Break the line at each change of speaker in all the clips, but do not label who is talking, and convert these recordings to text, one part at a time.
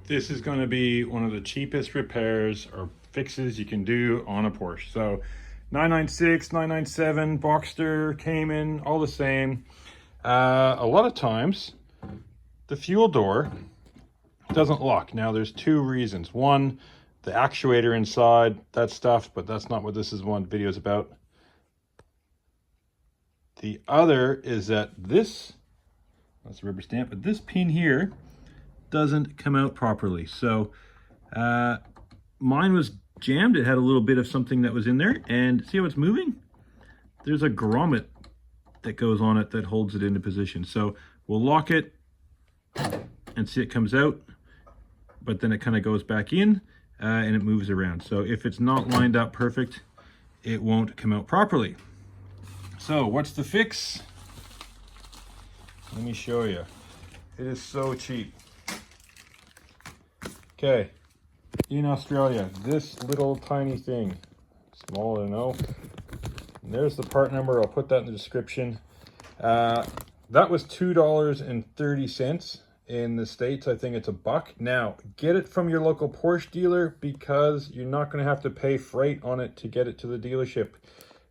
this is going to be one of the cheapest repairs or fixes you can do on a Porsche. So 996, 997, Boxster, Cayman, all the same. A lot of times the fuel door doesn't lock. Now there's two reasons. One, the actuator inside, that stuff, but that's not what this is one video is about. The other is that that's a rubber stamp, but this pin here doesn't come out properly. So mine was jammed. It had a little bit of something that was in there, and see how it's moving? There's a grommet that goes on it that holds it into position. So we'll lock it and see it comes out, but then it kind of goes back in and it moves around. So if it's not lined up perfect, it won't come out properly. So what's the fix? Let me show you. It is so cheap. Okay, in Australia, this little tiny thing, small, I don't know. And there's the part number. I'll put that in the description. That was $2.30 in the States. I think it's $1. Now, get it from your local Porsche dealer because you're not going to have to pay freight on it to get it to the dealership.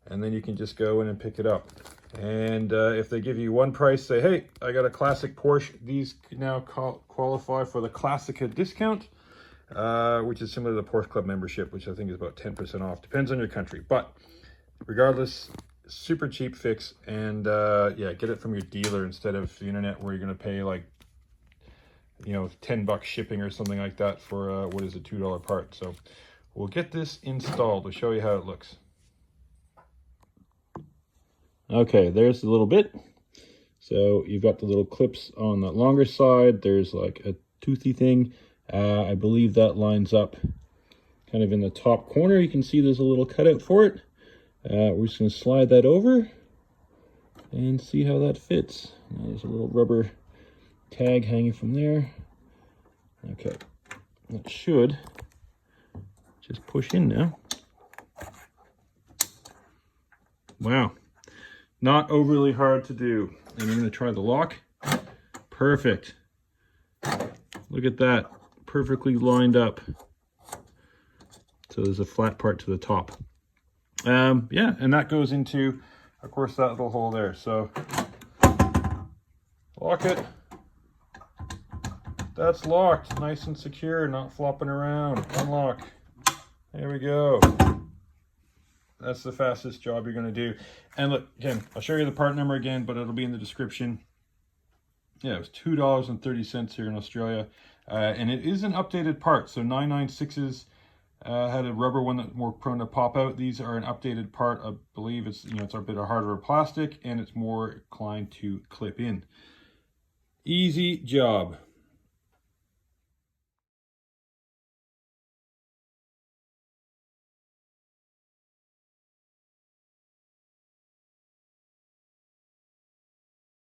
And then you can just go in and pick it up. And if they give you one price, say, hey, I got a classic Porsche. These now qualify for the Classica discount, which is similar to the Porsche Club membership, which I think is about 10% off. Depends on your country. But regardless, super cheap fix. And yeah, get it from your dealer instead of the internet where you're going to pay like, you know, $10 shipping or something like that for, what is a $2 part. So we'll get this installed. We'll show you how it looks. Okay, there's the little bit. So you've got the little clips on the longer side. There's like a toothy thing. I believe that lines up kind of in the top corner. You can see there's a little cutout for it. We're just going to slide that over and see how that fits. There's a little rubber tag hanging from there. Okay, that should just push in now. Wow. Not overly hard to do. And I'm going to try the lock. Perfect. Look at that. Perfectly lined up. So there's a flat part to the top. Yeah, and that goes into, of course, that little hole there. So lock it. That's locked. Nice and secure, not flopping around. Unlock. There we go. That's the fastest job you're going to do. And look, again, I'll show you the part number again, but it'll be in the description. Yeah, it was $2.30 here in Australia. And it is an updated part. So 996s had a rubber one that's more prone to pop out. These are an updated part. I believe it's, you know, it's a bit of harder plastic and it's more inclined to clip in. Easy job.